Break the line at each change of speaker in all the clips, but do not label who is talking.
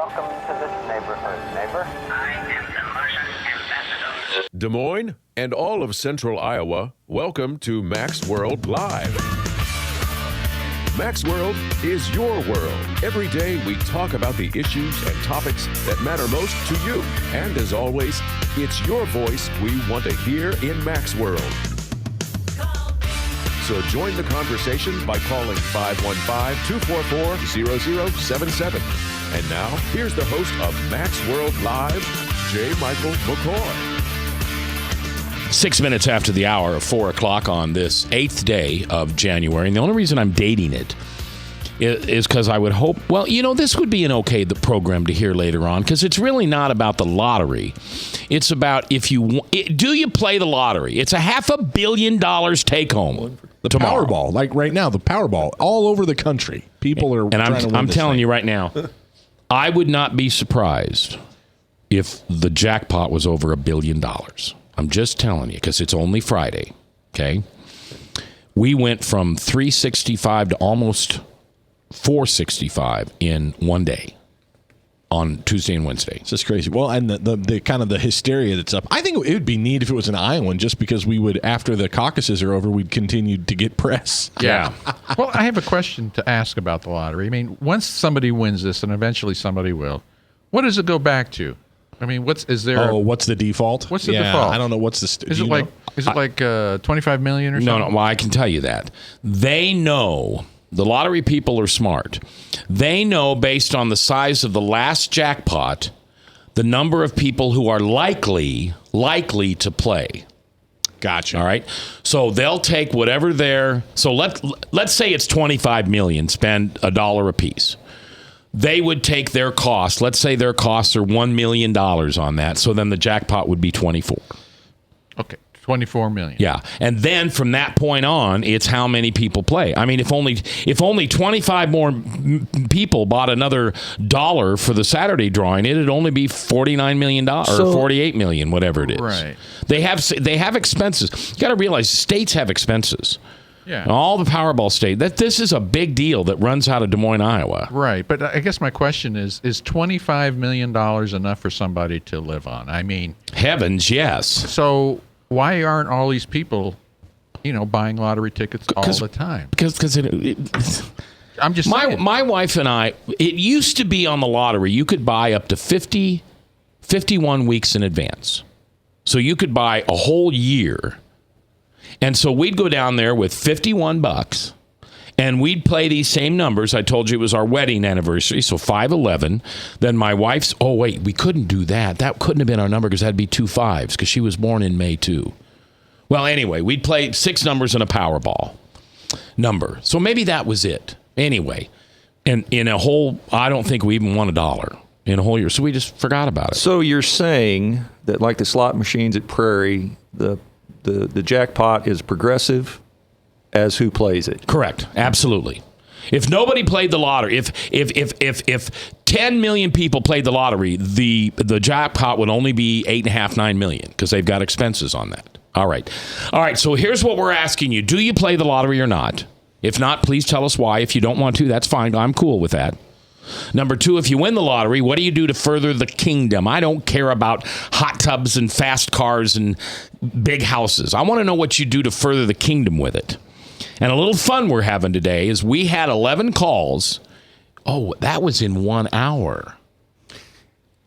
Welcome to this neighborhood, neighbor.
I am the Martian ambassador.
Des Moines and all of central Iowa, welcome to Mac's World Live. Mac's World is your world. Every day we talk about the issues and topics that matter most to you. And as always, it's your voice we want to hear in Mac's World. So join the conversation by calling 515-244-0077. And now, here's the host of Mac's World Live, J. Michael McCoy.
6 minutes after the hour of 4 o'clock on this 8th day of January. And the only reason I'm dating it is because I would hope, well, you know, this would be an the program to hear later on, because it's really not about the lottery. It's about do you play the lottery? It's a $500 million take home.
The Powerball, like right now, the Powerball all over the country. People are
and I'm telling you right now, I would not be surprised if the jackpot was over $1 billion. I'm just telling you, because it's only Friday, okay? We went from 365 to almost 465 in one day on Tuesday and Wednesday.
It's just crazy. Well, and the kind of the hysteria that's up. I think it would be neat if it was in Iowa, just because we would, after the caucuses are over, we'd continue to get press.
Yeah. Well, I have a question to ask about the lottery. I mean, once somebody wins this, and eventually somebody will, what does it go back to? I mean, what's the default? What's the default?
I don't know. What's the
is it like 25 million or something?
No. Well, I can tell you that. They know, the lottery people are smart. They know, based on the size of the last jackpot, the number of people who are likely to play.
Gotcha.
All right. So they'll take whatever let's say it's 25 million, spend $1 a piece. They would take their cost. Let's say their costs are $1 million on that. So then the jackpot would be 24.
Okay, 24 million.
Yeah, and then from that point on, it's how many people play. I mean, if only 25 more people bought another $1 for the Saturday drawing, it'd only be $49 million or $48 million, whatever it is.
Right.
They have expenses. You got to realize states have expenses.
Yeah.
All the Powerball state. This is a big deal that runs out of Des Moines, Iowa.
Right. But I guess my question is $25 million enough for somebody to live on? I mean,
heavens, yes.
So why aren't all these people, buying lottery tickets all the time?
Because
I'm just saying.
My wife and I, it used to be on the lottery, you could buy up to 51 weeks in advance. So you could buy a whole year. And so we'd go down there with $51, and we'd play these same numbers. I told you it was our wedding anniversary, so 511. Then my wife's, we couldn't do that. That couldn't have been our number because that'd be 2 5s because she was born in May too. Well, anyway, we'd play 6 numbers in a Powerball number. So maybe that was it. Anyway, and in a whole, I don't think we even won $1 in a whole year. So we just forgot about it.
So you're saying that, like the slot machines at Prairie, the jackpot is progressive as who plays it.
Correct. Absolutely. If nobody played the lottery, if 10 million people played the lottery, the jackpot would only be 8.5, 9 million because they've got expenses on that. All right. So here's what we're asking you. Do you play the lottery or not? If not, please tell us why. If you don't want to, that's fine. I'm cool with that. Number 2, if you win the lottery, what do you do to further the kingdom? I don't care about hot tubs and fast cars and big houses. I want to know what you do to further the kingdom with it. And a little fun we're having today is we had 11 calls. Oh, that was in 1 hour.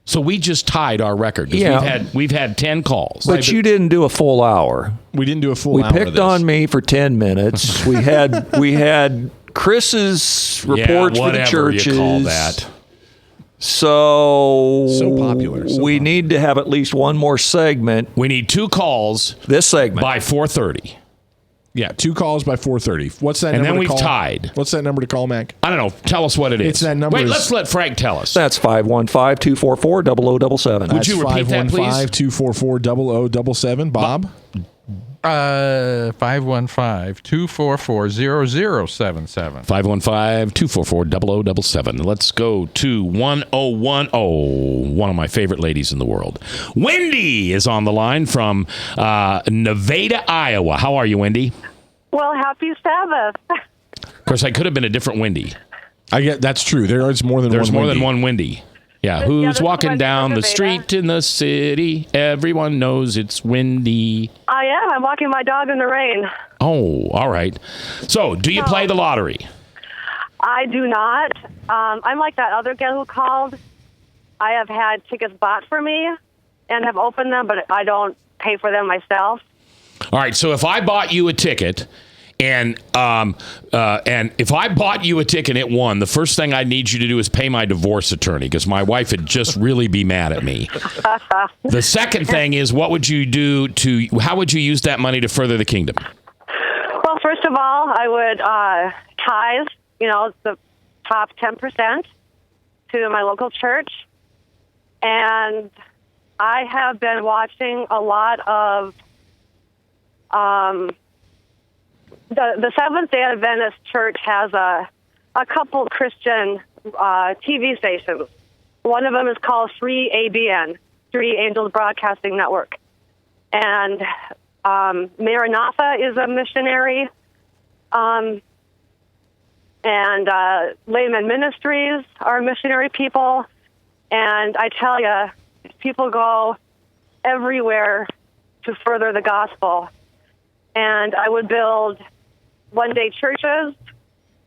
So we just tied our record.
Yeah.
We've had 10 calls.
But you didn't do a full hour.
We didn't do a full hour.
We picked on me for 10 minutes. We had Chris's reports for the churches.
You call that.
So
popular.
We need to have at least one more segment.
We need 2 calls.
This segment
by 4:30.
Yeah, 2 calls by 4:30. What's that
and
number?
And then we've tied.
What's that number to call, Mac?
I don't know. Tell us what it is.
It's that number.
Wait, let's let Frank tell us.
That's 515-244-0077.
Would you repeat that, please?
515-244-0077. Bob?
515-244-0077.
515-244-0077. Let's go to 1010, one of my favorite ladies in the world. Wendy is on the line from Nevada, Iowa. How are you, Wendy?
Well, happy Sabbath.
Of course, I could have been a different Wendy.
That's true. There's more than
There's
one
more
Wendy.
than one Wendy. Yeah,
Yeah,
who's
this is
walking
Wendy
down
from
the
Nevada.
street in the city? Everyone knows it's windy.
I am. I'm walking my dog in the rain.
Oh, all right. So, do you play the lottery?
I do not. I'm like that other gal who called. I have had tickets bought for me and have opened them, but I don't pay for them myself.
All right. So, if I bought you a ticket, and if I bought you a ticket and it won, the first thing I need you to do is pay my divorce attorney because my wife would just really be mad at me. The second thing is, what would you do how would you use that money to further the kingdom?
Well, first of all, I would tithe, the top 10% to my local church. And I have been watching a lot of the Seventh-day Adventist Church has a couple Christian TV stations. One of them is called 3ABN, 3 Angels Broadcasting Network. And Maranatha is a missionary. And Layman Ministries are missionary people. And I tell you, people go everywhere to further the gospel. And I would build one-day churches.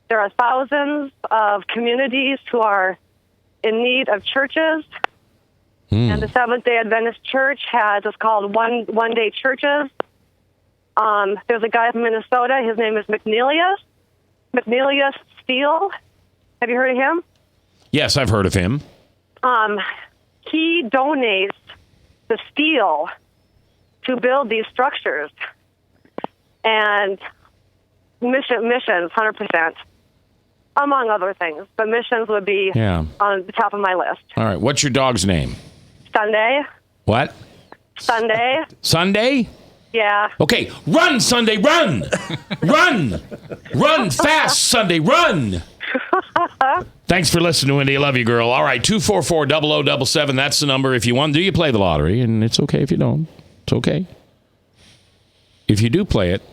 There are thousands of communities who are in need of churches. And the Seventh-day Adventist Church has, it's called one-day churches. There's a guy from Minnesota. His name is McNeilius Steele. Have you heard of him?
Yes, I've heard of him.
He donates the steel to build these structures. And missions, 100%, among other things. But missions would be on the top of my list.
All right. What's your dog's name?
Sunday.
What?
Sunday.
Sunday?
Yeah.
Okay. Run, Sunday, run! Run! Run fast, Sunday, run! Thanks for listening, Wendy. I love you, girl. All right. 244-0077. That's the number if you want. Do you play the lottery? And it's okay if you don't. It's okay. If you do play it,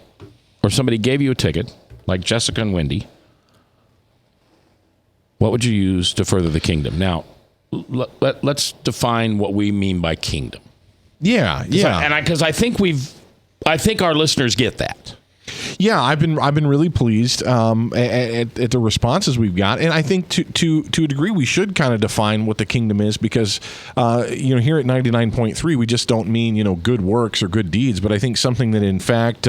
or somebody gave you a ticket, like Jessica and Wendy, what would you use to further the kingdom? Now, let's define what we mean by kingdom.
Yeah.
Because I think our listeners get that.
Yeah, I've been really pleased at the responses we've got, and I think to a degree we should kind of define what the kingdom is because here at 99.3 we just don't mean good works or good deeds, but I think something that in fact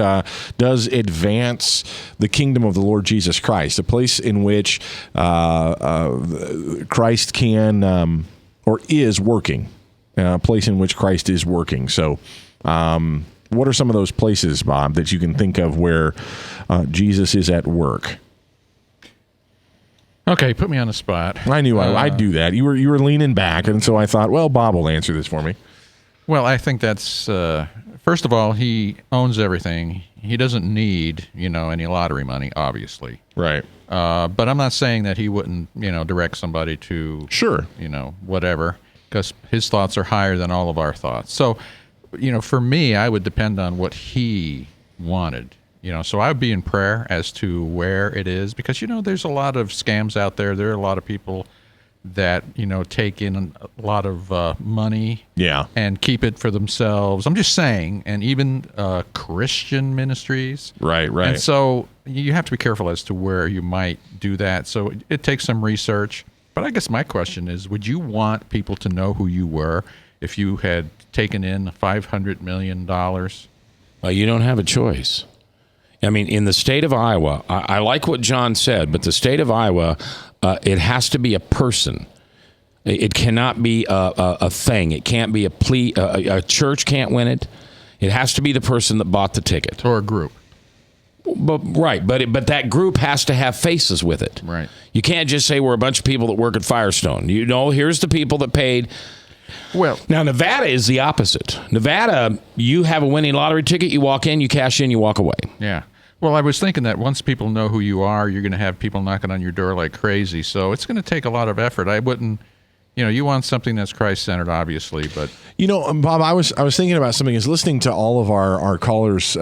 does advance the kingdom of the Lord Jesus Christ, a place in which Christ can or is working, a place in which Christ is working. So. What are some of those places, Bob, that you can think of where Jesus is at work?
Okay, put me on the spot.
I knew I'd do that. You were leaning back, and so I thought, well, Bob will answer this for me.
Well, I think that's first of all, he owns everything. He doesn't need any lottery money, obviously.
Right.
But I'm not saying that he wouldn't direct somebody to whatever, because his thoughts are higher than all of our thoughts. So. For me, I would depend on what he wanted. So I would be in prayer as to where it is because, there's a lot of scams out there. There are a lot of people that, take in a lot of money and keep it for themselves. I'm just saying, and even Christian ministries.
Right.
And so you have to be careful as to where you might do that. So it takes some research. But I guess my question is, would you want people to know who you were if you had taken in $500 million?
You don't have a choice. I mean, in the state of Iowa, I like what John said, but the state of Iowa, it has to be a person. It cannot be a thing. It can't be a plea. A church can't win it. It has to be the person that bought the ticket.
Or a group.
But that group has to have faces with it.
Right.
You can't just say we're a bunch of people that work at Firestone. Here's the people that paid.
Well,
now Nevada is the opposite. Nevada, you have a winning lottery ticket, you walk in, you cash in, you walk away.
Yeah. Well, I was thinking that once people know who you are, you're going to have people knocking on your door like crazy. So it's going to take a lot of effort. I wouldn't, you want something that's Christ-centered, obviously, but
Bob, I was thinking about something. Is listening to all of our callers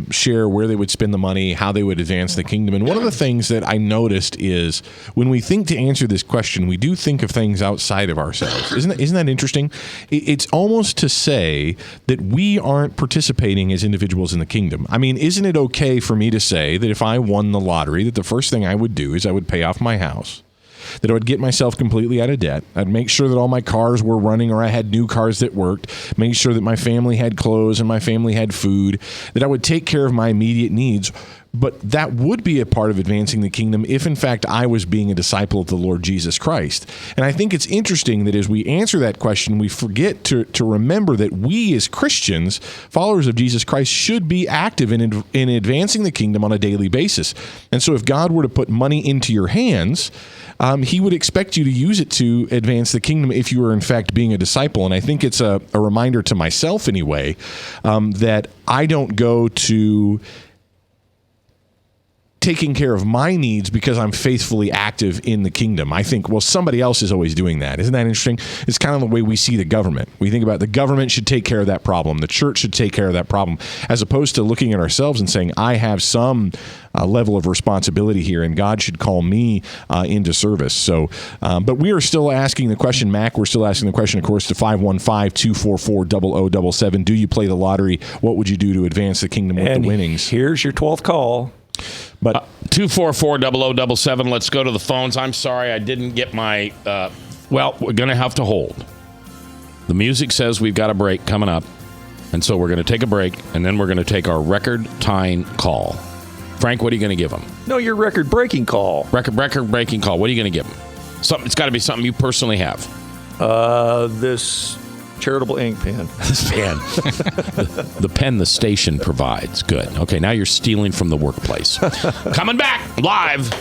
share where they would spend the money, how they would advance the kingdom, and one of the things that I noticed is when we think to answer this question, we do think of things outside of ourselves. Isn't that interesting? It's almost to say that we aren't participating as individuals in the kingdom. I mean, isn't it okay for me to say that if I won the lottery, that the first thing I would do is I would pay off my house, that I would get myself completely out of debt. I'd make sure that all my cars were running or I had new cars that worked, make sure that my family had clothes and my family had food, that I would take care of my immediate needs. But that would be a part of advancing the kingdom if, in fact, I was being a disciple of the Lord Jesus Christ. And I think it's interesting that as we answer that question, we forget to remember that we as Christians, followers of Jesus Christ, should be active in advancing the kingdom on a daily basis. And so if God were to put money into your hands, he would expect you to use it to advance the kingdom if you are, in fact, being a disciple. And I think it's a reminder to myself, anyway, that I don't go to taking care of my needs because I'm faithfully active in the kingdom. I think, well, somebody else is always doing that. Isn't that interesting? It's kind of the way we see the government. We think about the government should take care of that problem. The church should take care of that problem, as opposed to looking at ourselves and saying, I have some level of responsibility here, and God should call me into service. So, but we are still asking the question, Mac, we're still asking the question, of course, to 515-244-0077. Do you play the lottery? What would you do to advance the kingdom with the winnings?
Here's your 12th call.
But
244-0077. Let's go to the phones. I'm sorry I didn't get my. Well, we're going to have to hold. The music says we've got a break coming up, and so we're going to take a break, and then we're going to take our record-tying call. Frank, what are you going to give them?
No, your record-breaking call.
Record-breaking call. What are you going to give them? Something. It's got to be something you personally have.
This charitable ink pen.
This pen. The pen the station provides. Good. Okay, now you're stealing from the workplace. Coming back live.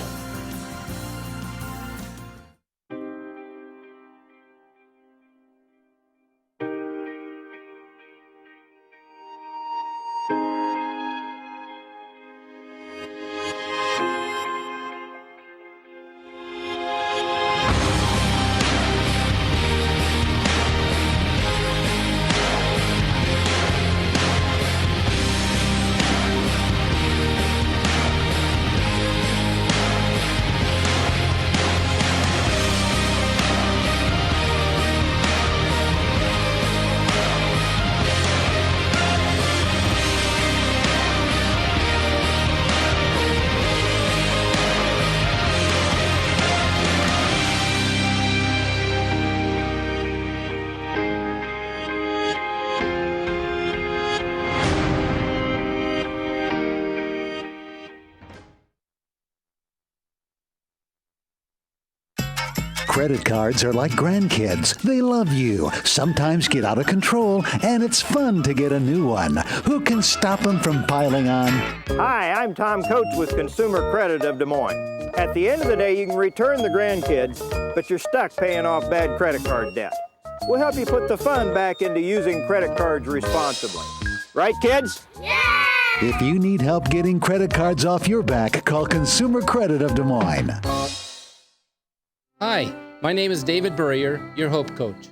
Credit cards are like grandkids. They love you, sometimes get out of control, and it's fun to get a new one. Who can stop them from piling on?
Hi, I'm Tom Coates with Consumer Credit of Des Moines. At the end of the day, you can return the grandkids, but you're stuck paying off bad credit card debt. We'll help you put the fun back into using credit cards responsibly. Right, kids?
Yeah! If you need help getting credit cards off your back, call Consumer Credit of Des Moines.
Hi, my name is David Burrier, your Hope Coach.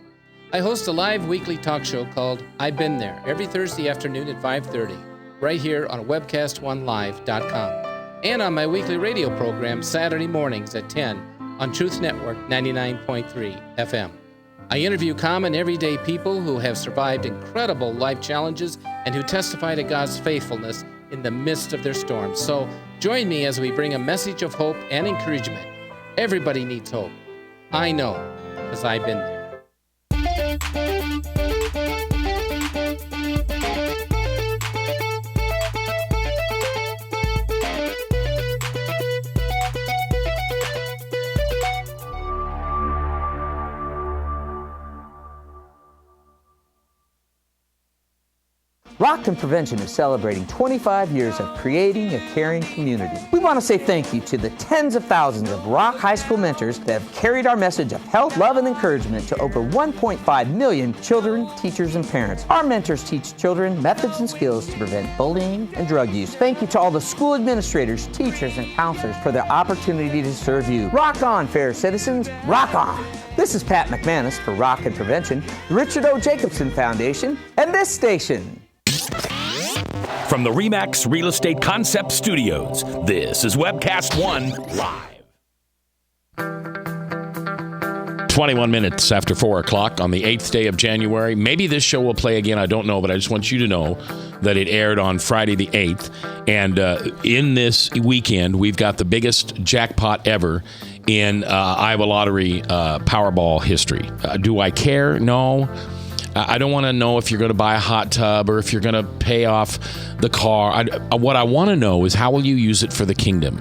I host a live weekly talk show called I've Been There every Thursday afternoon at 5:30, right here on webcast1live.com, and on my weekly radio program Saturday mornings at 10 on Truth Network 99.3 FM. I interview common everyday people who have survived incredible life challenges and who testify to God's faithfulness in the midst of their storms. So join me as we bring a message of hope and encouragement. Everybody needs hope. I know, because I've been there.
Rockton Prevention is celebrating 25 years of creating a caring community. We want to say thank you to the tens of thousands of Rock High School mentors that have carried our message of health, love, and encouragement to over 1.5 million children, teachers, and parents. Our mentors teach children methods and skills to prevent bullying and drug use. Thank you to all the school administrators, teachers, and counselors for their opportunity to serve you. Rock on, fair citizens. Rock on. This is Pat McManus for Rockton Prevention, the Richard O. Jacobson Foundation, and this station.
From the RE/MAX Real Estate Concept Studios, this is Webcast 1 Live.
21 minutes after 4 o'clock on the 8th day of January. Maybe this show will play again. I don't know, but I just want you to know that it aired on Friday the 8th. And in this weekend, we've got the biggest jackpot ever in Iowa Lottery Powerball history. Do I care? No. I don't want to know if you're going to buy a hot tub or if you're going to pay off the car. What I want to know is how will you use it for the kingdom?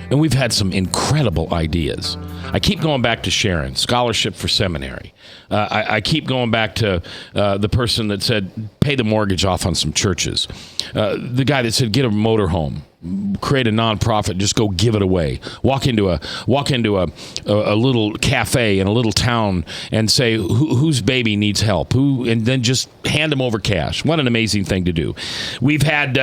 And we've had some incredible ideas. I keep going back to Sharon, scholarship for seminary. I keep going back to the person that said, pay the mortgage off on some churches. The guy that said, get a motorhome, create a nonprofit, just go give it away. Walk into a little cafe in a little town and say, whose baby needs help? And then just hand them over cash. What an amazing thing to do. We've had,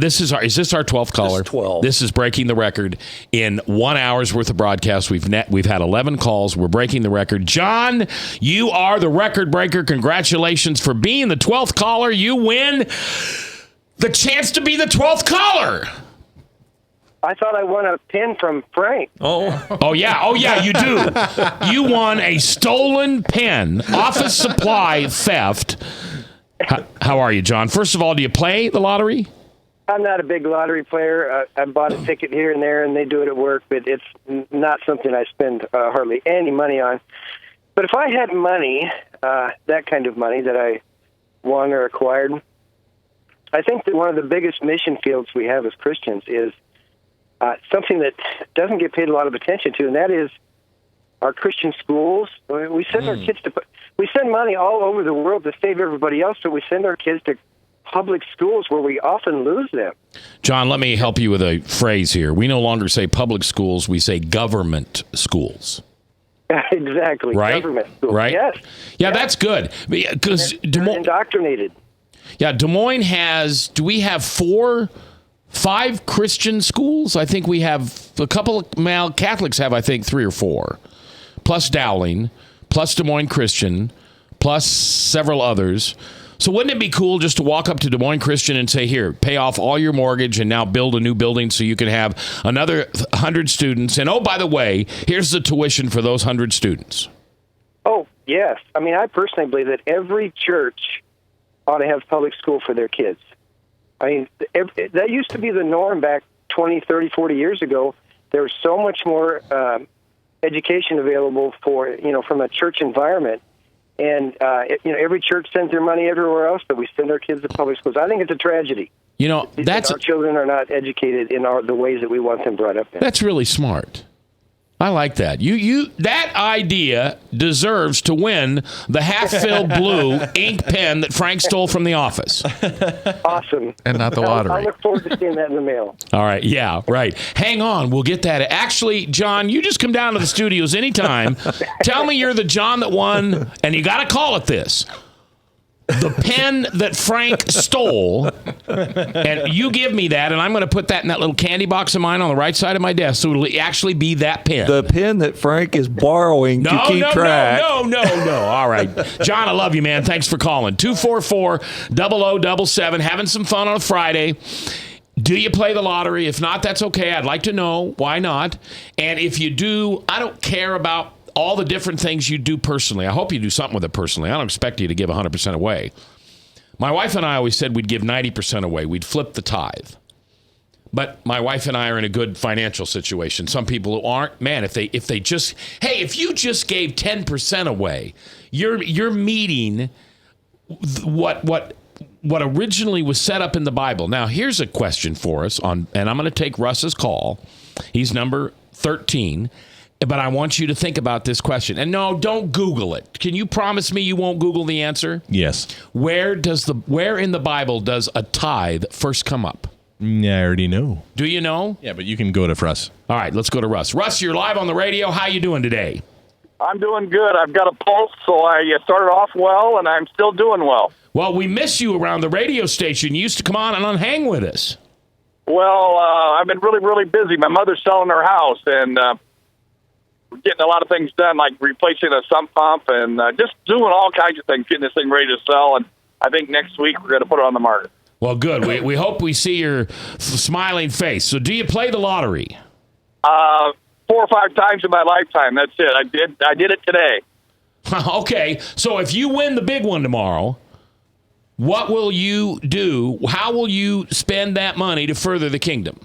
is this our 12th caller?
This is 12.
This is breaking the record. In 1 hour's worth of broadcast, we've had 11 calls. We're breaking the record. John, you are the record breaker. Congratulations for being the 12th caller. You win the chance to be the 12th caller.
I thought I won a pin from Frank.
Oh yeah, you do. You won a stolen pen, office supply theft. How are you, John? First of all, do you play the lottery?
I'm not a big lottery player. I bought a ticket here and there, and they do it at work, but it's not something I spend hardly any money on. But if I had money, that kind of money that I won or acquired, I think that one of the biggest mission fields we have as Christians is something that doesn't get paid a lot of attention to, and that is our Christian schools. We send our kids we send money all over the world to save everybody else, but we send our kids to public schools where we often lose them.
John, let me help you with a phrase here. We no longer say public schools, we say government schools.
Exactly.
Right?
Government schools.
Right?
Yes.
Yeah, that's good. Because
they're indoctrinated.
Yeah, Des Moines has, do we have 5 Christian schools? I think we have a couple of, Catholics have, I think, 3 or 4. Plus Dowling, plus Des Moines Christian, plus several others. So wouldn't it be cool just to walk up to Des Moines Christian and say, here, pay off all your mortgage and now build a new building so you can have another 100 students. And oh, by the way, here's the tuition for those 100 students.
Oh, yes. I mean, I personally believe that every church ought to have public school for their kids. I mean, that used to be the norm back 20, 30, 40 years ago. There was so much more education available from a church environment. And, every church sends their money everywhere else, but we send our kids to public schools. I think it's a tragedy.
Our
children are not educated in the ways that we want them brought up in.
That's really smart. I like that. That idea deserves to win the half-filled blue ink pen that Frank stole from the office.
Awesome.
And not the lottery.
I look forward to seeing that in the mail.
All right. Yeah, right. Hang on. We'll get that. Actually, John, you just come down to the studios anytime. Tell me you're the John that won, and you got to call it this. The pen that Frank stole, and you give me that, and I'm going to put that in that little candy box of mine on the right side of my desk, so it'll actually be that pen.
The pen that Frank is borrowing to keep track.
No. All right. John, I love you, man. Thanks for calling. 244-0077, having some fun on a Friday. Do you play the lottery? If not, that's okay. I'd like to know. Why not? And if you do, I don't care about all the different things you do personally. I hope you do something with it personally. I don't expect you to give 100% away. My wife and I always said we'd give 90% away. We'd flip the tithe. But my wife and I are in a good financial situation. Some people who aren't, man, if you just gave 10% away, you're meeting what originally was set up in the Bible. Now, here's a question for us and I'm going to take Russ's call. He's number 13. But I want you to think about this question. And no, don't Google it. Can you promise me you won't Google the answer?
Yes.
Where in the Bible does a tithe first come up?
I already know.
Do you know?
Yeah, but you can go to Russ.
All right, let's go to Russ. Russ, you're live on the radio. How you doing today?
I'm doing good. I've got a pulse, so I started off well, and I'm still doing well.
Well, we miss you around the radio station. You used to come on and unhang with us.
Well, I've been really, really busy. My mother's selling her house, and we're getting a lot of things done, like replacing a sump pump and just doing all kinds of things, getting this thing ready to sell. And I think next week we're going to put it on the market.
Well, good. We hope we see your smiling face. So do you play the lottery?
4 or 5 times in my lifetime. That's it. I did it today.
Okay. So if you win the big one tomorrow, what will you do? How will you spend that money to further the kingdom?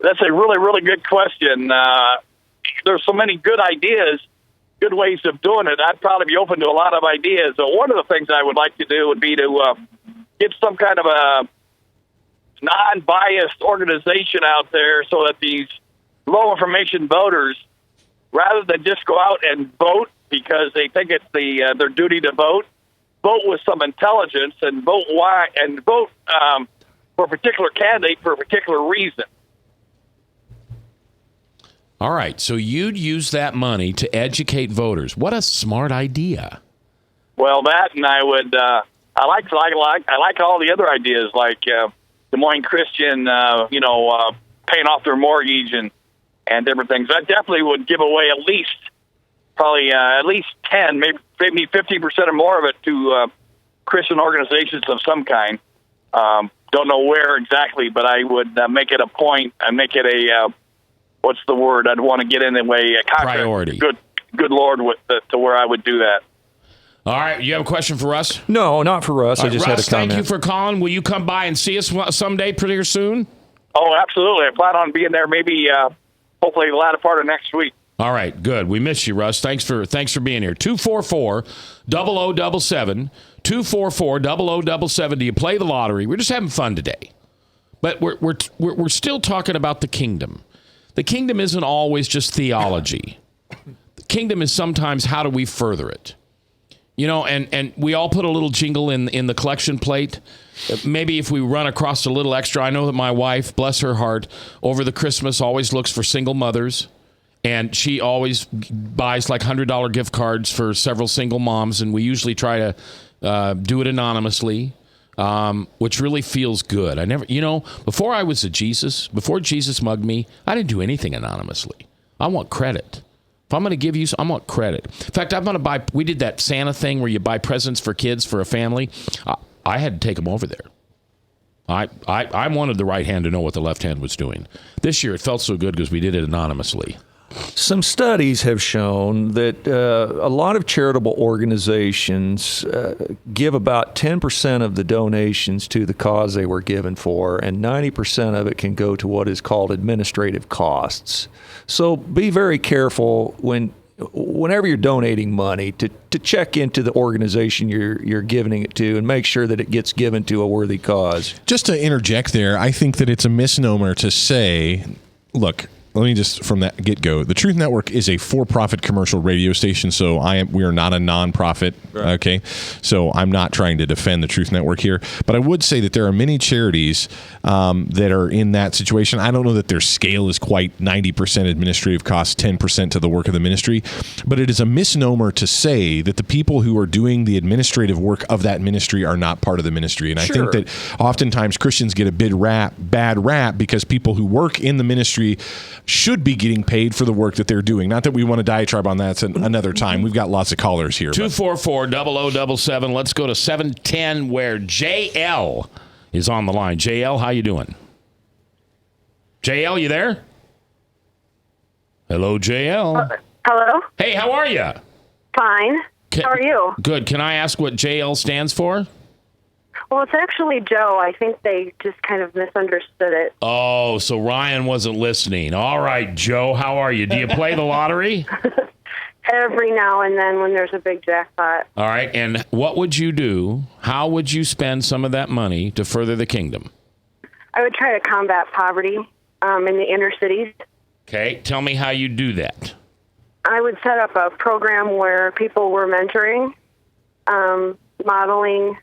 That's a really, really good question. There's so many good ideas, good ways of doing it. I'd probably be open to a lot of ideas. So one of the things I would like to do would be to get some kind of a non-biased organization out there so that these low-information voters, rather than just go out and vote because they think it's their duty to vote with some intelligence and vote for a particular candidate for a particular reason.
All right, so you'd use that money to educate voters. What a smart idea!
Well, that, and I would. I like all the other ideas, like Des Moines Christian, paying off their mortgage and different things. I definitely would give away at least 10, maybe 50% or more of it to Christian organizations of some kind. Don't know where exactly, but I would make it a point and make it a what's the word? I'd want to get in a way a
priority.
Good Lord, to where I would do that.
All right, you have a question for us?
No, not for us. I just
Russ,
had a comment.
thank you for calling. Will you come by and see us someday pretty soon?
Oh, absolutely. I plan on being there maybe, hopefully the latter part of next week.
All right, good. We miss you, Russ. Thanks for being here. 244-0077. 244-0077. Do you play the lottery? We're just having fun today. But we're still talking about the kingdom. The kingdom isn't always just theology. The kingdom is sometimes how do we further it? And we all put a little jingle in the collection plate. Maybe if we run across a little extra. I know that my wife, bless her heart, over the Christmas always looks for single mothers. And she always buys like $100 gift cards for several single moms. And we usually try to do it anonymously, which really feels good. I never, before I was before Jesus mugged me, I didn't do anything anonymously. I want credit. If I'm going to give you, I want credit. In fact, I'm going to buy, we did that Santa thing where you buy presents for kids for a family. I had to take them over there. I wanted the right hand to know what the left hand was doing. This year, it felt so good because we did it anonymously.
Some studies have shown that a lot of charitable organizations give about 10% of the donations to the cause they were given for, and 90% of it can go to what is called administrative costs. So be very careful whenever you're donating money to check into the organization you're giving it to and make sure that it gets given to a worthy cause.
Just to interject there, I think that it's a misnomer to say, look, let me just from that get-go. The Truth Network is a for-profit commercial radio station, so we are not a non-profit, right. Okay? So I'm not trying to defend the Truth Network here, but I would say that there are many charities that are in that situation. I don't know that their scale is quite 90% administrative costs, 10% to the work of the ministry, but it is a misnomer to say that the people who are doing the administrative work of that ministry are not part of the ministry. And
Sure.
I think that oftentimes Christians get a bad rap because people who work in the ministry should be getting paid for the work that they're doing. Not that we want to diatribe on that. It's another time. We've got lots of callers here.
244-0077. Let's go to 710 where JL is on the line. JL, how you doing? JL, you there? Hello, JL.
Hello?
Hey, how are you?
Fine. How are you?
Good. Can I ask what JL stands for?
Well, it's actually Joe. I think they just kind of misunderstood it.
Oh, so Ryan wasn't listening. All right, Joe, how are you? Do you play the lottery?
Every now and then when there's a big jackpot.
All right, and what would you do? How would you spend some of that money to further the kingdom?
I would try to combat poverty in the inner cities.
Okay, tell me how you do that.
I would set up a program where people were mentoring, modeling,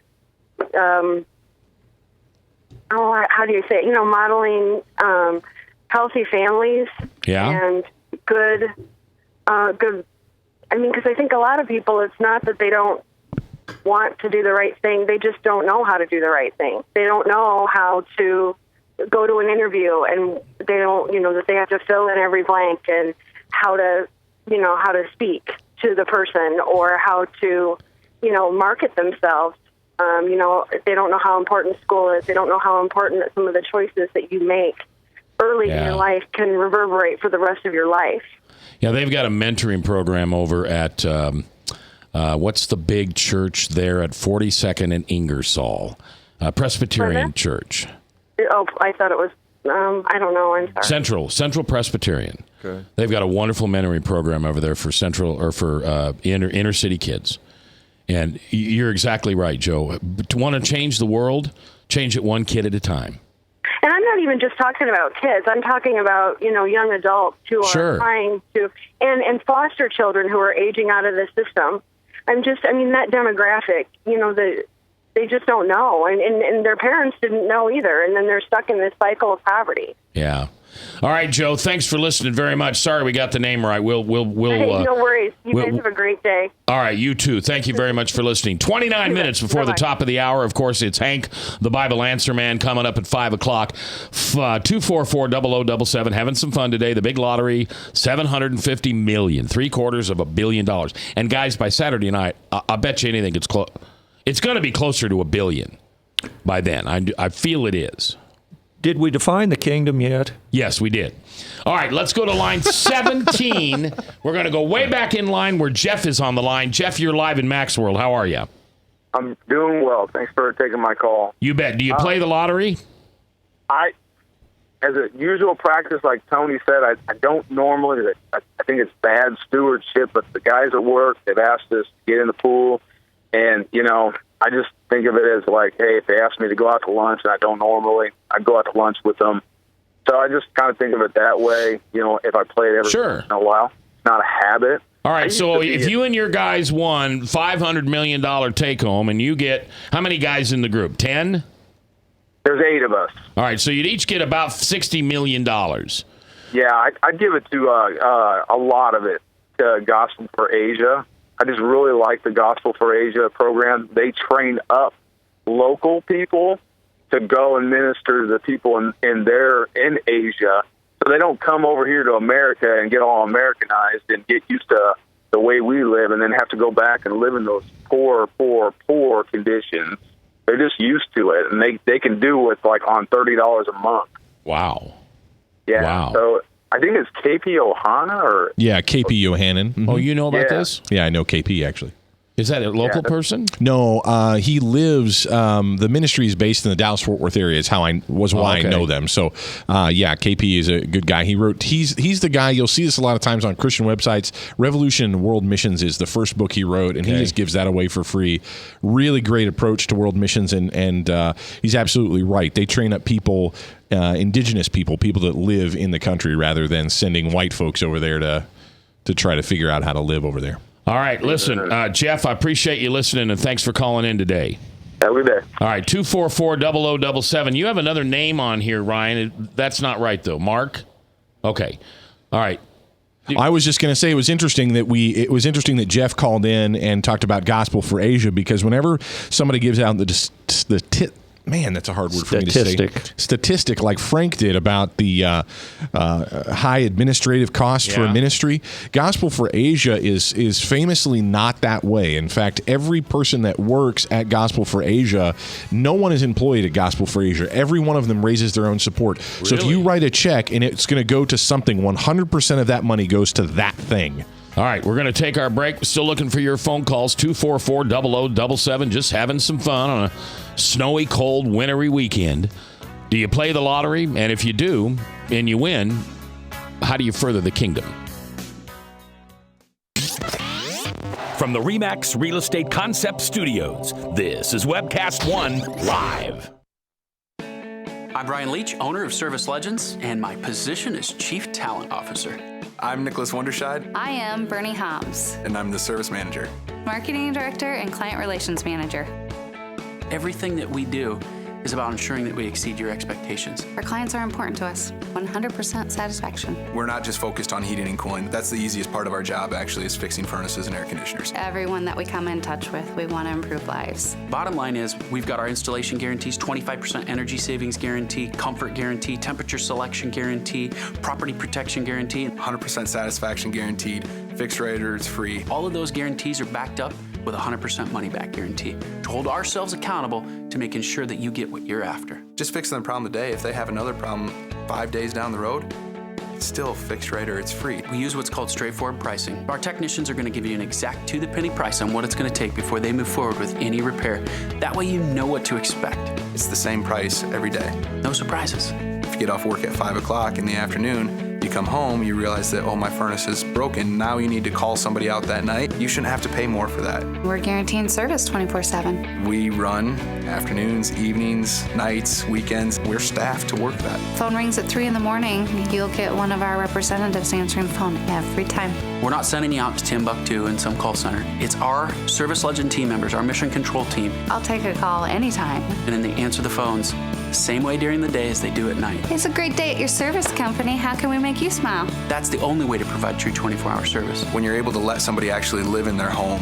how do you say it? Modeling healthy families and good. Because I think a lot of people, it's not that they don't want to do the right thing. They just don't know how to do the right thing. They don't know how to go to an interview, and they don't, that they have to fill in every blank, and how to speak to the person, or how to, market themselves. They don't know how important school is. They don't know how important some of the choices that you make early in your life can reverberate for the rest of your life.
Yeah, they've got a mentoring program over at, what's the big church there at 42nd and Ingersoll? Presbyterian Church.
Oh, I thought it was, I don't know, I'm sorry.
Central Presbyterian. Okay. They've got a wonderful mentoring program over there for inner city kids. And you're exactly right, Joe. To want to change the world, change it one kid at a time.
And I'm not even just talking about kids. I'm talking about, young adults who are trying to, and foster children who are aging out of the system. That demographic, they just don't know. And their parents didn't know either. And then they're stuck in this cycle of poverty.
Yeah. All right, Joe, thanks for listening very much. Sorry we got the name right. We'll
hey, no worries. You guys have a great day.
All right, you too. Thank you very much for listening. 29 minutes before the top of the hour. Of course, it's Hank, the Bible Answer Man, coming up at 5 o'clock. 244-0077. Having some fun today. The big lottery, $750 million, $750 million. And guys, by Saturday night, I bet you anything it's close. It's going to be closer to $1 billion by then. I feel it is.
Did we define the kingdom yet?
Yes, we did. All right, let's go to line 17. We're going to go way back in line where Jeff is on the line. Jeff, you're live in Mac's World. How are you?
I'm doing well. Thanks for taking my call.
You bet. Do you play the lottery?
As a usual practice, like Tony said, I don't normally. I think it's bad stewardship, but the guys at work, they've asked us to get in the pool, and, I just think of it as like, hey, if they ask me to go out to lunch, and I don't normally, I go out to lunch with them. So I just kind of think of it that way. If I play it every once in a while, it's not a habit.
All right, so if you and your guys won $500 million take home, and you get, how many guys in the group? 10?
There's 8 of us.
All right, so you'd each get about $60 million.
Yeah, I'd give it to a lot of it to Gospel for Asia. I just really like the Gospel for Asia program. They train up local people to go and minister to the people in Asia, so they don't come over here to America and get all Americanized and get used to the way we live, and then have to go back and live in those poor conditions. They're just used to it, and they can do it like on $30 a month.
Wow.
Yeah.
Wow.
So I think it's KP Ohana or...
Yeah, KP Yohanan. Mm-hmm.
Oh, you know about this?
Yeah, I know KP, actually.
Is that a local person?
No, he lives. The ministry is based in the Dallas-Fort Worth area. Is why I know them. So, KP is a good guy. He's the guy you'll see this a lot of times on Christian websites. Revolution in World Missions is the first book he wrote, and he just gives that away for free. Really great approach to world missions, and he's absolutely right. They train up people, indigenous people that live in the country, rather than sending white folks over there to try to figure out how to live over there.
All right, listen, Jeff, I appreciate you listening, and thanks for calling in today.
Have a good day.
All right, 244-0077. You have another name on here, Ryan. That's not right, though. Mark? Okay. All right.
I was just going to say it was interesting that Jeff called in and talked about Gospel for Asia, because whenever somebody gives out man, that's a hard word for me to say. Statistic, like Frank did about the high administrative cost for a ministry. Gospel for Asia is famously not that way. In fact, every person that works at Gospel for Asia, no one is employed at Gospel for Asia. Every one of them raises their own support. Really? So if you write a check and it's going to go to something, 100% of that money goes to that thing.
All right, we're going to take our break. Still looking for your phone calls, 244-0077. Just having some fun on a snowy, cold, wintry weekend. Do you play the lottery? And if you do, and you win, how do you further the kingdom?
From the RE/MAX Real Estate Concept Studios, this is Webcast One Live.
I'm Brian Leach, owner of Service Legends, and my position is Chief Talent Officer. I'm Nicholas Wonderscheid.
I am Bernie Hobbs,
And I'm the service manager.
Marketing Director and Client Relations Manager.
Everything that we do is about ensuring that we exceed your expectations.
Our clients are important to us. 100% satisfaction.
We're not just focused on heating and cooling. That's the easiest part of our job, actually, is fixing furnaces and air conditioners.
Everyone that we come in touch with, we want to improve lives.
Bottom line is, we've got our installation guarantees, 25% energy savings guarantee, comfort guarantee, temperature selection guarantee, property protection guarantee.
100% satisfaction guaranteed. Fixed rate or it's free.
All of those guarantees are backed up with a 100% money-back guarantee to hold ourselves accountable to making sure that you get what you're after.
Just fixing the problem today. If they have another problem 5 days down the road, it's still fixed rate or it's free.
We use what's called straightforward pricing. Our technicians are going to give you an exact to-the-penny price on what it's going to take before they move forward with any repair. That way you know what to expect.
It's the same price every day.
No surprises.
If you get off work at 5 o'clock in the afternoon, you come home, you realize that, oh, my furnace is broken. Now you need to call somebody out that night. You shouldn't have to pay more for that.
We're guaranteeing service 24/7.
We run afternoons, evenings, nights, weekends. We're staffed to work that.
Phone rings at 3 in the morning. You'll get one of our representatives answering the phone every time.
We're not sending you out to Timbuktu in some call center. It's our Service Legend team members, our mission control team.
I'll take a call anytime.
And then they answer the phones the same way during the day as they do at night.
It's a great day at your service company. How can we make you smile?
That's the only way to provide true 24-hour service.
When you're able to let somebody actually live in their home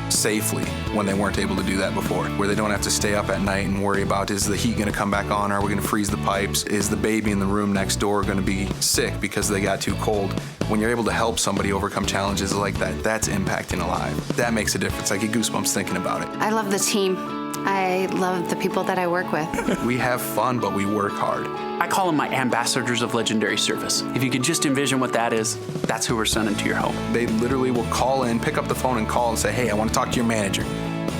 safely when they weren't able to do that before, where they don't have to stay up at night and worry about, is the heat going to come back on? Are we going to freeze the pipes? Is the baby in the room next door going to be sick because they got too cold? When you're able to help somebody overcome challenges like that, that's impacting a life. That makes a difference. I get goosebumps thinking about it.
I love the team. I love the people that I work with.
We have fun, but we work hard.
I call them my ambassadors of legendary service. If you can just envision what that is, that's who we're sending to your home.
They literally will call in, pick up the phone and call and say, hey, I want to talk to your manager.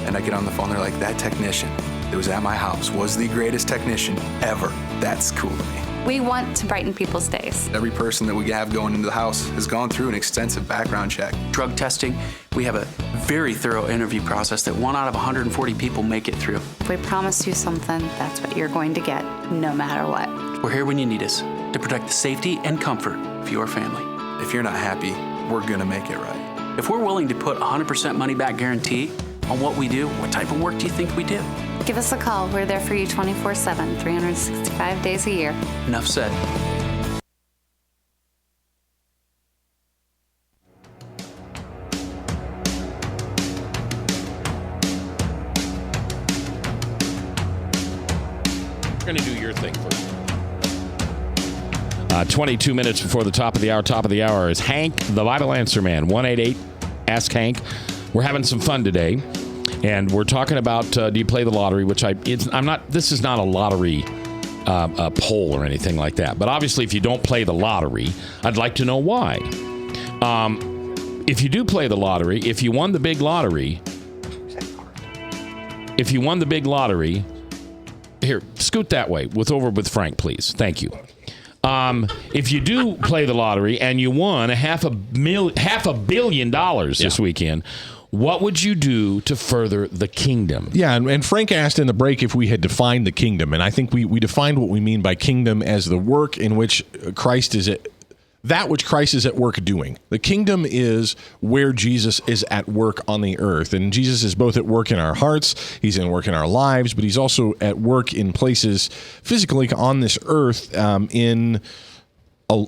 And I get on the phone, they're like, that technician that was at my house was the greatest technician ever. That's cool to me.
We want to brighten people's days.
Every person that we have going into the house has gone through an extensive background check.
Drug testing, we have a very thorough interview process that 1 out of 140 people make it through.
If we promise you something, that's what you're going to get, no matter what.
We're here when you need us to protect the safety and comfort of your family.
If you're not happy, we're going to make it right.
If we're willing to put 100% money-back guarantee on what we do, what type of work do you think we do?
Give us a call. We're there for you 24/7, 365 days a year.
Enough said.
We're going to do your thing first. 22 minutes before the top of the hour. Top of the hour is Hank, the Bible Answer Man. 188 Ask Hank. We're having some fun today. And we're talking about do you play the lottery, which I'm not. This is not a lottery poll or anything like that. But obviously, if you don't play the lottery, I'd like to know why. If you do play the lottery, if you won the big lottery, here, scoot that way over with Frank, please. Thank you. If you do play the lottery and you won $500 million this weekend, what would you do to further the kingdom?
Yeah, and Frank asked in the break if we had defined the kingdom, and I think we defined what we mean by kingdom as the work in which Christ is at work doing. The kingdom is where Jesus is at work on the earth, and Jesus is both at work in our hearts, he's at work in our lives, but he's also at work in places physically on this earth in a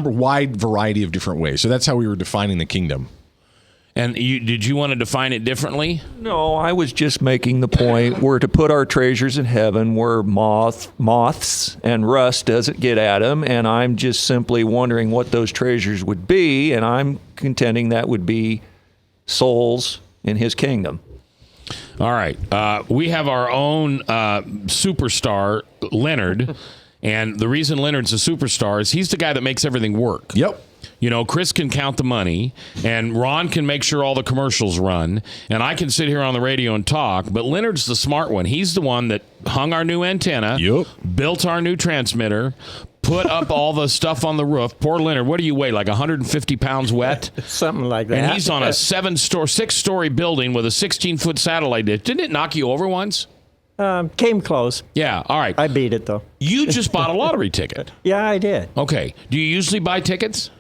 wide variety of different ways. So that's how we were defining the kingdom.
And did you want to define it differently?
No, I was just making the point we're to put our treasures in heaven where moths and rust doesn't get at them, and I'm just simply wondering what those treasures would be, and I'm contending that would be souls in his kingdom.
All right. We have our own superstar, Leonard, and the reason Leonard's a superstar is he's the guy that makes everything work.
Yep.
You know, Chris can count the money, and Ron can make sure all the commercials run, and I can sit here on the radio and talk, but Leonard's the smart one. He's the one that hung our new antenna, built our new transmitter, put up all the stuff on the roof. Poor Leonard, what do you weigh, like 150 pounds wet?
Something like that.
And he's on a 6-story building with a 16-foot satellite dish. Didn't it knock you over once?
Came close.
Yeah, all right.
I beat it, though.
You just bought a lottery ticket.
Yeah, I did.
Okay. Do you usually buy tickets?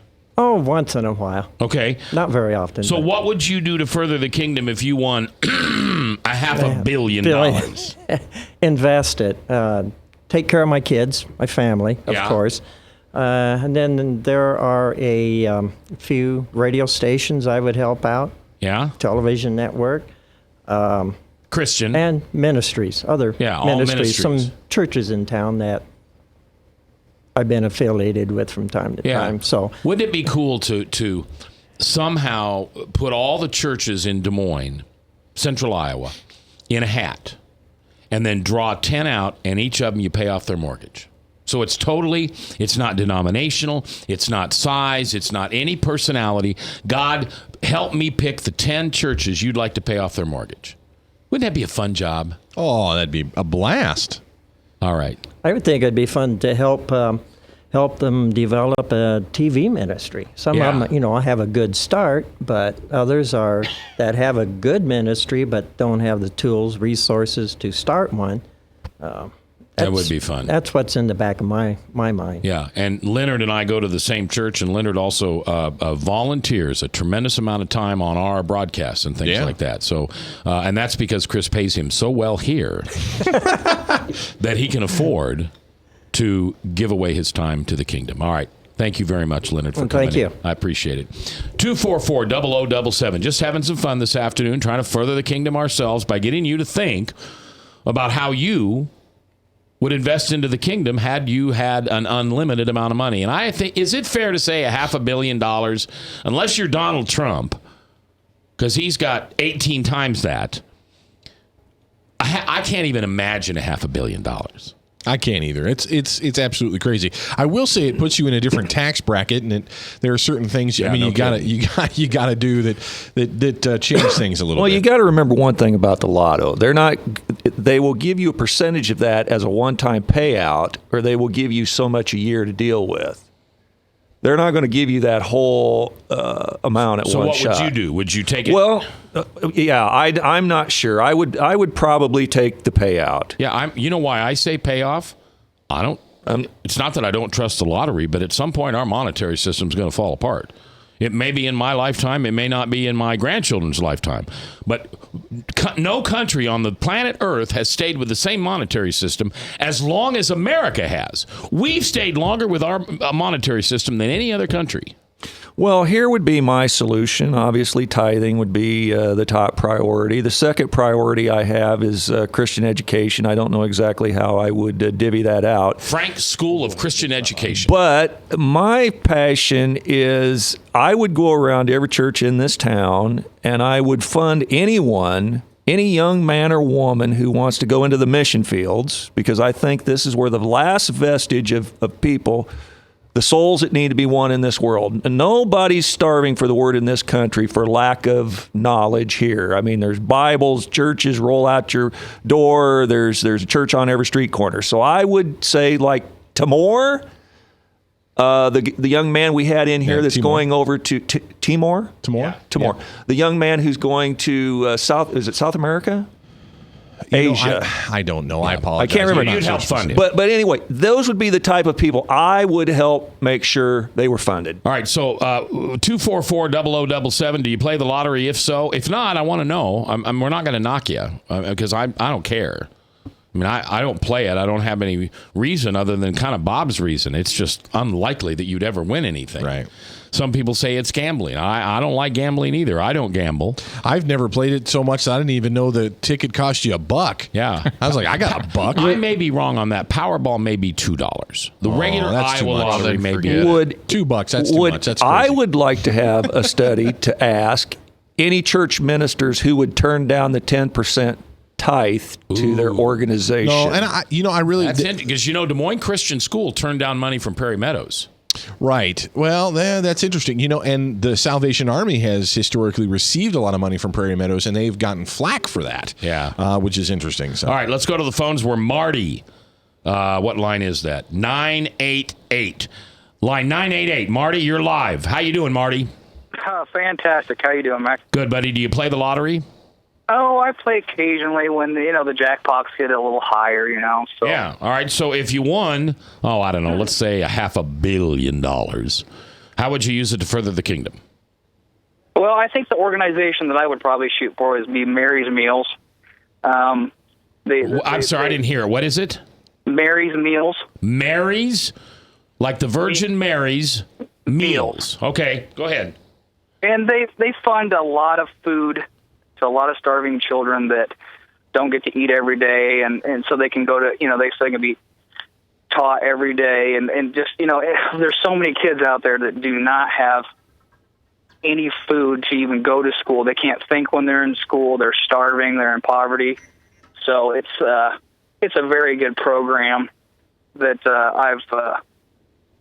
Oh, once in a while.
Okay.
Not very often.
So
but
what would you do to further the kingdom if you won $500 million?
Invest it. Take care of my kids, my family, of
Yeah.
course. And then there are a few radio stations I would help out.
Yeah.
Television network.
Christian.
And ministries, other
all
ministries.
ministries.
Some churches in town that I've been affiliated with from time to time. So
wouldn't it be cool to somehow put all the churches in Des Moines, Central Iowa, in a hat, and then draw 10 out, and each of them you pay off their mortgage? So it's not denominational, it's not size, it's not any personality. God, help me pick the 10 churches you'd like to pay off their mortgage. Wouldn't that be a fun job?
Oh, that'd be a blast.
All right.
I would think it'd be fun to help them develop a TV ministry. Some of them, I have a good start, but others that have a good ministry but don't have the tools, resources to start one.
That would be fun.
That's what's in the back of my mind.
Yeah, and Leonard and I go to the same church, and Leonard also volunteers a tremendous amount of time on our broadcasts and things like that. So, and that's because Chris pays him so well here that he can afford to give away his time to the kingdom. All right. Thank you very much, Leonard, for coming
Thank you.
in. I appreciate it. 244-0077. Just having some fun this afternoon, trying to further the kingdom ourselves by getting you to think about how you would invest into the kingdom had you had an unlimited amount of money. And I think, is it fair to say $500 million, unless you're Donald Trump, because he's got 18 times that, I can't even imagine $500 million.
I can't either. It's absolutely crazy. I will say it puts you in a different tax bracket, and there are certain things.
Yeah,
you gotta do that change things a little bit.
Well, you got to remember one thing about the lotto. They will give you a percentage of that as a one-time payout, or they will give you so much a year to deal with. They're not going to give you that whole amount at one shot.
So what would you do? Would you take it?
Well, I'm not sure. I would probably take the payout.
Yeah, you know why I say payoff? I don't. It's not that I don't trust the lottery, but at some point our monetary system is going to fall apart. It may be in my lifetime. It may not be in my grandchildren's lifetime. But no country on the planet Earth has stayed with the same monetary system as long as America has. We've stayed longer with our monetary system than any other country.
Well, here would be my solution. Obviously, tithing would be the top priority. The second priority I have is Christian education. I don't know exactly how I would divvy that out.
Frank's School of Christian Education.
But my passion is I would go around every church in this town, and I would fund any young man or woman who wants to go into the mission fields, because I think this is where the last vestige of people, the souls that need to be won in this world. Nobody's starving for the word in this country for lack of knowledge here. I mean, there's Bibles, churches roll out your door. There's a church on every street corner. So I would say, like Timor, the young man we had in here that's
Timor.
going over to Timor.
Timor.
The young man who's going to South America? Asia.
I don't know. I apologize.
I can't remember.
You'd help fund it.
But anyway, those would be the type of people I would help make sure they were funded.
All right, so 244-0077, do you play the lottery? If so, if not, I want to know. We're not going to knock you because I don't care. I mean, I don't play it. I don't have any reason other than kind of Bob's reason. It's just unlikely that you'd ever win anything.
Right.
Some people say it's gambling. I don't like gambling either. I don't gamble.
I've never played it so much that I didn't even know the ticket cost you $1.
Yeah.
I was like, I got $1.
I may be wrong on that. Powerball may be $2. The regular
that's too
Iowa
much.
lottery may be
$2. That's too much. That's crazy.
I would like to have a study to ask any church ministers who would turn down the 10% tithe to their organization.
No, and I really
That's interesting because Des Moines Christian School turned down money from Prairie Meadows.
Right. Well, that's interesting. And the Salvation Army has historically received a lot of money from Prairie Meadows, and they've gotten flack for that.
Yeah.
Which is interesting. So.
All right, let's go to the phones where Marty. What line is that? 988. Line 988. Marty, you're live. How you doing, Marty?
Fantastic. How you doing, Mac?
Good, buddy. Do you play the lottery?
Oh, I play occasionally when the jackpots get a little higher, So
Yeah. All right. So if you won, I don't know, let's say $500 million, How would you use it to further the kingdom?
Well, I think the organization that I would probably shoot for is Mary's Meals.
I'm sorry, I didn't hear it. What is it?
Mary's Meals.
Mary's? Like the Virgin Mary's Meals. Okay, go ahead.
And they fund a lot of food to a lot of starving children that don't get to eat every day, and so they can go to, they can be taught every day, and just, there's so many kids out there that do not have any food to even go to school. They can't think when they're in school. They're starving. They're in poverty. So it's a very good program that I've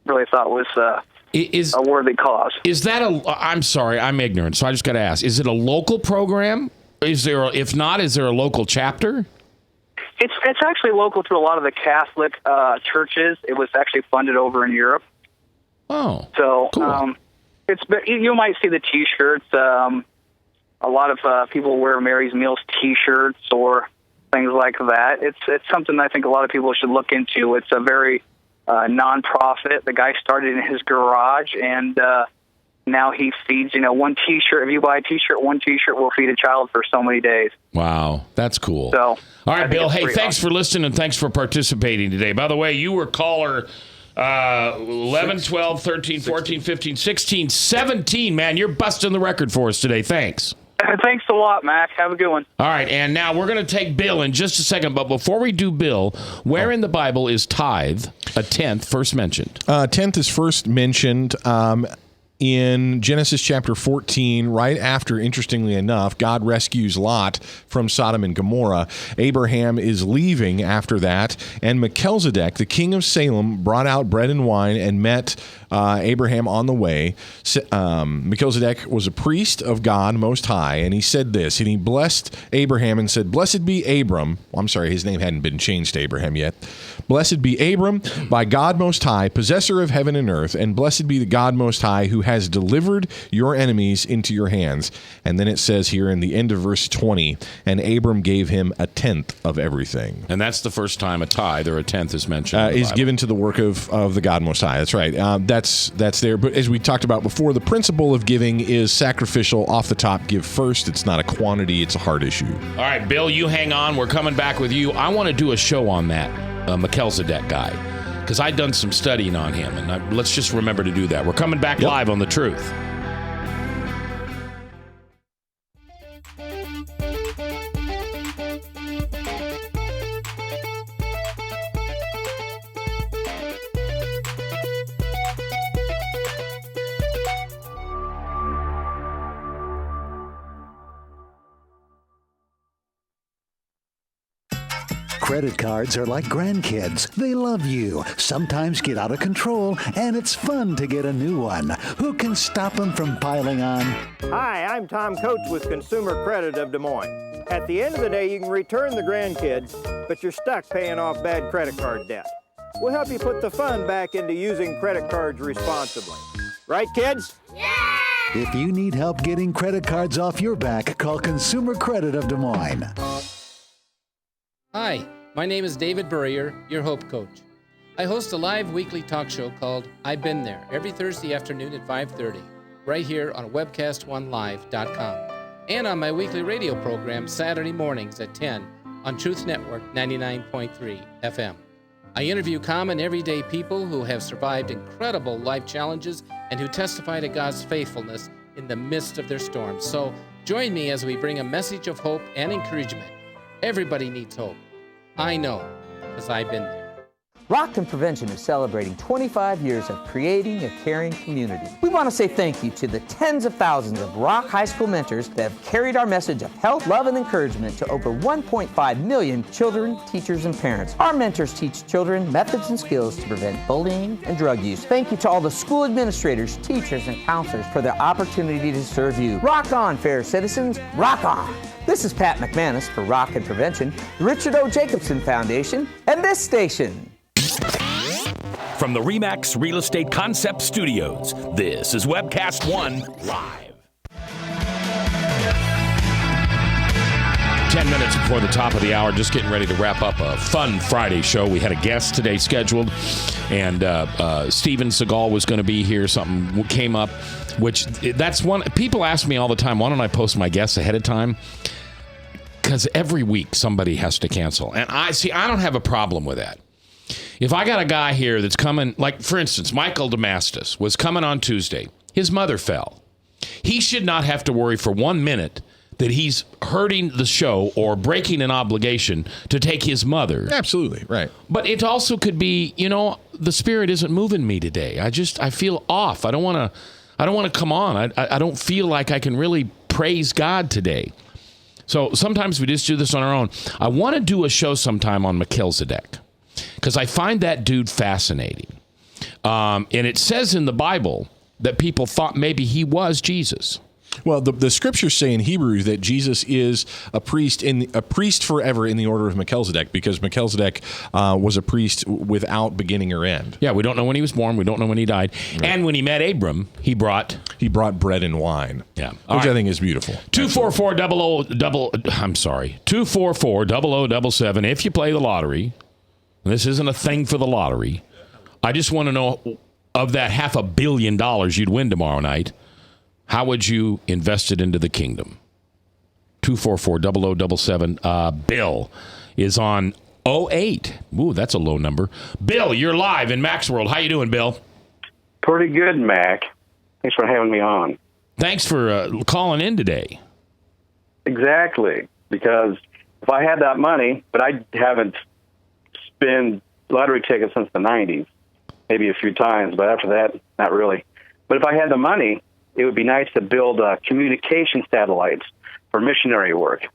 really thought was a worthy cause.
Is that I'm sorry, I'm ignorant, so I just got to ask. Is it a local program? If not, is there a local chapter?
It's actually local to a lot of the Catholic churches. It was actually funded over in Europe.
Oh,
so
cool.
You might see the T-shirts. A lot of people wear Mary's Meals T-shirts or things like that. It's something I think a lot of people should look into. It's a very non-profit. The guy started in his garage, and now he feeds, one T-shirt. If you buy a T-shirt, one T-shirt will feed a child for so many days.
Wow, that's cool.
So,
all right, Bill, hey, thanks for listening and thanks for participating today. By the way, you were caller 11, 12, 13, 14, 15, 16, 17. Man, you're busting the record for us today. Thanks.
Thanks a lot, Mac. Have a good one.
All right, and now we're going to take Bill in just a second. But before we do Bill, where in the Bible is tithe, a tenth, first mentioned?
Tenth is first mentioned in Genesis chapter 14, right after, interestingly enough, God rescues Lot from Sodom and Gomorrah. Abraham is leaving after that, and Melchizedek, the king of Salem, brought out bread and wine and met Abraham on the way. Melchizedek was a priest of God Most High, and he said this, and he blessed Abraham and said, "Blessed be Abram." Well, I'm sorry, his name hadn't been changed to Abraham yet. "Blessed be Abram by God Most High, possessor of heaven and earth, and blessed be the God Most High who has delivered your enemies into your hands." And then it says here in the end of verse 20, and Abram gave him a tenth of everything.
And that's the first time a tithe or a tenth is mentioned.
Is given to the work of the God Most High. That's right. That's there. But as we talked about before, the principle of giving is sacrificial, off the top, give first. It's not a quantity, it's a heart issue.
All right, Bill, you hang on. We're coming back with you. I want to do a show on that Melchizedek guy, because I've done some studying on him, and let's just remember to do that. We're coming back live on The Truth.
Credit cards are like grandkids. They love you, sometimes get out of control, and it's fun to get a new one. Who can stop them from piling on?
Hi, I'm Tom Coates with Consumer Credit of Des Moines. At the end of the day, you can return the grandkids, but you're stuck paying off bad credit card debt. We'll help you put the fun back into using credit cards responsibly. Right, kids?
Yeah! If you need help getting credit cards off your back, call Consumer Credit of Des Moines.
Hi, my name is David Burrier, your Hope Coach. I host a live weekly talk show called I've Been There every Thursday afternoon at 5:30, right here on webcast1live.com, and on my weekly radio program Saturday mornings at 10 on Truth Network 99.3 FM. I interview common everyday people who have survived incredible life challenges and who testify to God's faithfulness in the midst of their storms. So join me as we bring a message of hope and encouragement. Everybody needs hope. I know, because I've been there.
Rock and Prevention is celebrating 25 years of creating a caring community. We want to say thank you to the tens of thousands of Rock High School mentors that have carried our message of health, love, and encouragement to over 1.5 million children, teachers, and parents. Our mentors teach children methods and skills to prevent bullying and drug use. Thank you to all the school administrators, teachers, and counselors for their opportunity to serve you. Rock on, fair citizens, rock on! This is Pat McManus for Rock and Prevention, the Richard O. Jacobson Foundation, and this station.
From the RE/MAX Real Estate Concept Studios, this is Webcast One Live.
10 minutes before the top of the hour, just getting ready to wrap up a fun Friday show. We had a guest today scheduled, and Steven Seagal was going to be here. Something came up, which that's one. People ask me all the time, why don't I post my guests ahead of time? Because every week somebody has to cancel. And I don't have a problem with that. If I got a guy here that's coming, like, for instance, Michael Damastis was coming on Tuesday. His mother fell. He should not have to worry for 1 minute that he's hurting the show or breaking an obligation to take his mother.
Absolutely, right.
But it also could be, the spirit isn't moving me today. I feel off. I don't want to come on. I don't feel like I can really praise God today. So sometimes we just do this on our own. I want to do a show sometime on Melchizedek because I find that dude fascinating. And it says in the Bible that people thought maybe he was Jesus.
Well, the scriptures say in Hebrews that Jesus is a priest forever in the order of Melchizedek, because Melchizedek was a priest without beginning or end.
Yeah, we don't know when he was born. We don't know when he died. Right. And when he met Abram, he brought
bread and wine.
Yeah,
which I think is beautiful.
244-0077. If you play the lottery, and this isn't a thing for the lottery, I just want to know, of that $500 million you'd win tomorrow night, how would you invest it into the kingdom? 244-0077. Bill is on 08. Ooh, that's a low number. Bill, you're live in Mac's World. How you doing, Bill?
Pretty good, Mac. Thanks for having me on.
Thanks for calling in today.
Exactly, because if I had that money, but I haven't spent lottery tickets since the 90s, maybe a few times, but after that, not really. But if I had the money, it would be nice to build communication satellites for missionary work.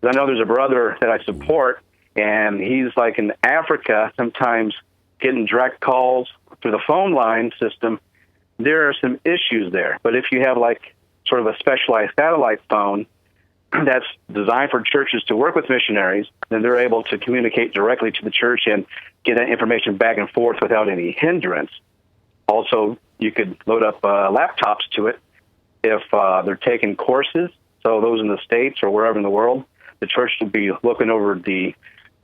I know there's a brother that I support, and he's like in Africa, sometimes getting direct calls through the phone line system. There are some issues there. But if you have like sort of a specialized satellite phone that's designed for churches to work with missionaries, then they're able to communicate directly to the church and get that information back and forth without any hindrance. Also, you could load up laptops to it if they're taking courses. So those in the States or wherever in the world, the church would be looking over the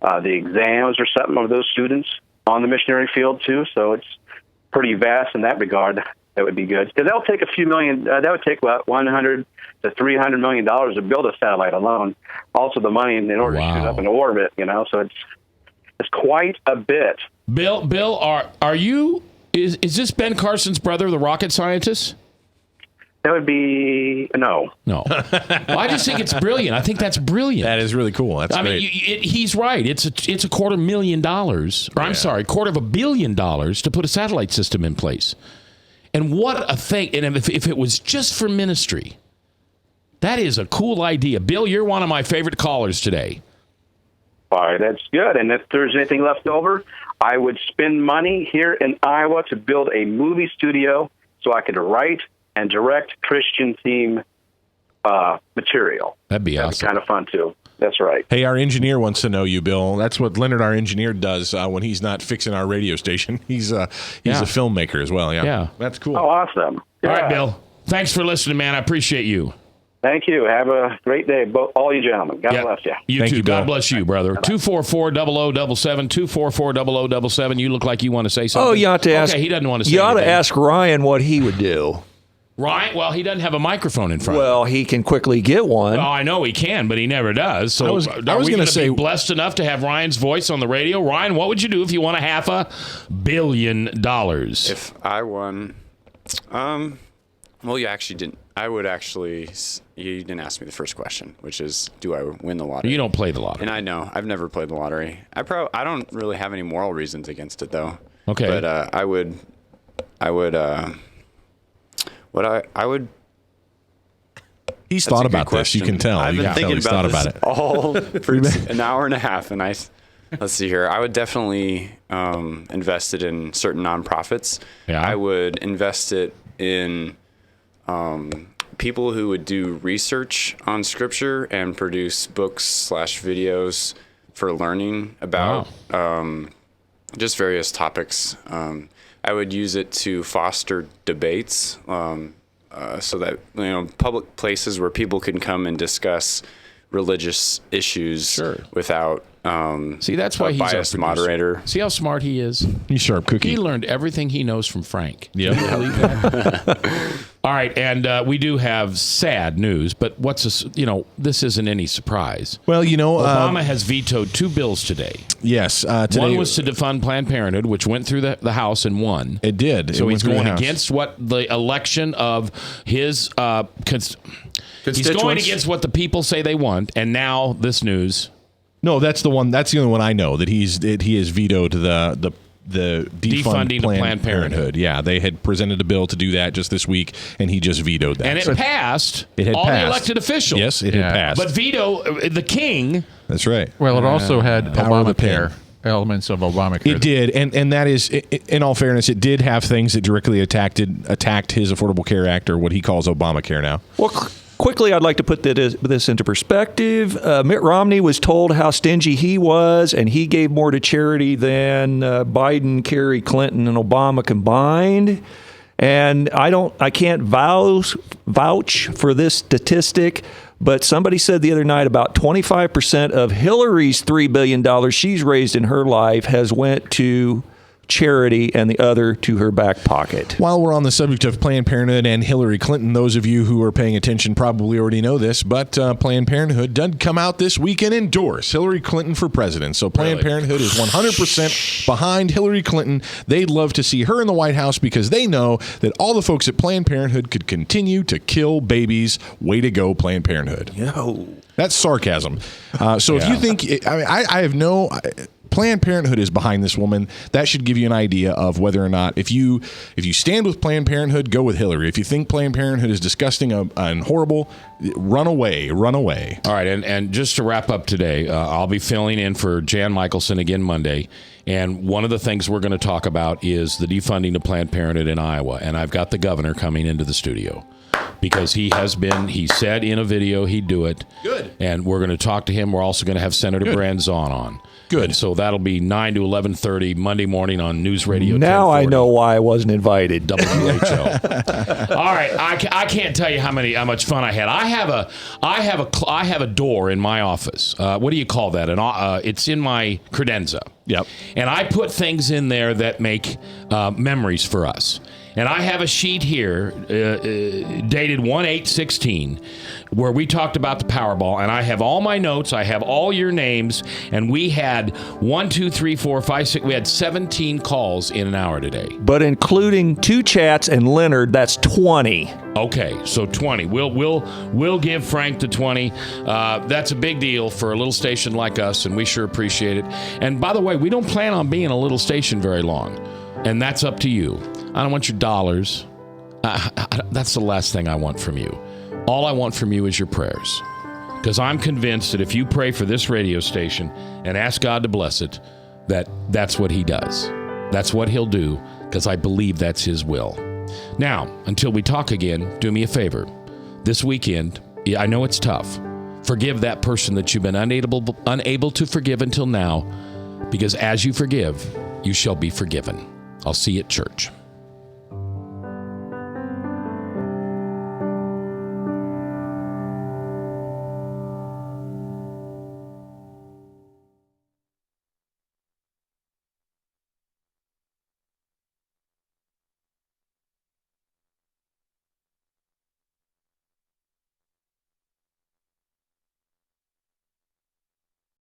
exams or something of those students on the missionary field too. So it's pretty vast in that regard. That would be good, because that'll take a few million. That would take about $100 to $300 million to build a satellite alone. Also, the money in order to shoot up in orbit. So it's quite a bit.
Bill, are you? Is this Ben Carson's brother, the rocket scientist?
That would be no.
Well, I just think it's brilliant. I think that's brilliant.
That is really cool. That's great.
He's right. It's $250,000, or I'm sorry, $250 million to put a satellite system in place. And what a thing! And if it was just for ministry, that is a cool idea. Bill, you're one of my favorite callers today.
All right, that's good. And if there's anything left over, I would spend money here in Iowa to build a movie studio so I could write and direct Christian theme material.
That'd be awesome.
Kind of fun too. That's right.
Hey, our engineer wants to know you, Bill. That's what Leonard, our engineer, does when he's not fixing our radio station. He's a filmmaker as well. Yeah, that's cool.
Oh, awesome.
All right, Bill. Thanks for listening, man. I appreciate you.
Thank you. Have a great day, all you gentlemen. God bless you.
You too. God bless you, brother. 244-0077, 244-0077. You look like you want to say something.
Oh, you ought to ask.
Okay, he doesn't want to say
You ought to
anything.
ask Ryan what he would do.
Ryan, well, he doesn't have a microphone in front of him.
Well, he can quickly get one.
Well, I know he can, but he never does. So
I was
are
going
we
to say,
be blessed enough to have Ryan's voice on the radio? Ryan, what would you do if you won $500 million?
If I won, well, you actually didn't. I would actually. You didn't ask me the first question, which is, do I win the lottery?
You don't play the lottery.
And I know I've never played the lottery. I don't really have any moral reasons against it, though.
Okay.
But I would.
He's thought about this. You can tell.
I've been thinking about this all for
an
an hour and a half, and let's see here. I would definitely invest it in certain nonprofits.
Yeah.
I would invest it in people who would do research on Scripture and produce books/videos for learning about just various topics. I would use it to foster debates. So that public places where people can come and discuss religious issues without
See, that's why
a
he's our
biased
producer.
moderator.
See how smart he is?
He's sharp cookie.
He learned everything he knows from Frank.
Yeah.
Can you believe that? All right, and we do have sad news, but what's this? This isn't any surprise.
Well,
Obama has vetoed 2 bills today.
Yes, today
one was to defund Planned Parenthood, which went through the House and won.
It did.
So
It
he's
went through the
going
House.
against what the election of his he's going against what the people say they want, and now this news.
No, that's the one. That's the only one I know that he has vetoed the defunding
of
Planned Parenthood. Yeah, they had presented a bill to do that just this week, and he just vetoed that.
And it passed.
It had
all
passed.
the elected officials.
Yes, it had passed.
But veto the king.
That's right.
Well, it also had
Power of the
Obamacare,
pen.
elements of Obamacare.
It did, and that is, in all fairness, it did have things that directly attacked his Affordable Care Act, or what he calls Obamacare now.
Well, quickly, I'd like to put this into perspective. Mitt Romney was told how stingy he was, and he gave more to charity than Biden, Kerry, Clinton, and Obama combined. And I can't vouch for this statistic, but somebody said the other night about 25% of Hillary's $3 billion she's raised in her life has went to charity and the other to her back pocket.
While we're on the subject of Planned Parenthood and Hillary Clinton, those of you who are paying attention probably already know this, but Planned Parenthood did come out this week and endorse Hillary Clinton for president. So Planned Parenthood is 100% behind Hillary Clinton. They'd love to see her in the White House because they know that all the folks at Planned Parenthood could continue to kill babies. Way to go, Planned Parenthood.
Yo.
That's sarcasm. If you think, I have no... Planned Parenthood is behind this woman. That should give you an idea of whether or not, if you stand with Planned Parenthood, go with Hillary. If you think Planned Parenthood is disgusting and horrible, run away. All
right, and just to wrap up today, I'll be filling in for Jan Michelson again Monday, and one of the things we're going to talk about is the defunding of Planned Parenthood in Iowa, and I've got the governor coming into the studio. Because he said in a video he'd do it.
Good.
And we're going to talk to him. We're also going to have Senator Branzon on.
Good.
And so that'll be 9 to 11:30 Monday morning on News Radio.
Now I know why I wasn't invited.
WHO. All right, I can't tell you how much fun I had. I have a door in my office. What do you call that? It's in my credenza.
Yep.
And I put things in there that make memories for us. And I have a sheet here dated 1/8/16 where we talked about the Powerball, and I have all my notes. I have all your names, and we had 1, 2, 3, 4, 5, 6. We had 17 calls in an hour today.
But including 2 chats and Leonard, that's 20.
Okay, so 20. We'll give Frank the 20. That's a big deal for a little station like us, and we sure appreciate it. And by the way, we don't plan on being a little station very long, and that's up to you. I don't want your dollars. That's the last thing I want from you. All I want from you is your prayers. Because I'm convinced that if you pray for this radio station and ask God to bless it, that's what he does. That's what he'll do, because I believe that's his will. Now, until we talk again, do me a favor. This weekend, I know it's tough. Forgive that person that you've been unable to forgive until now, because as you forgive, you shall be forgiven. I'll see you at church.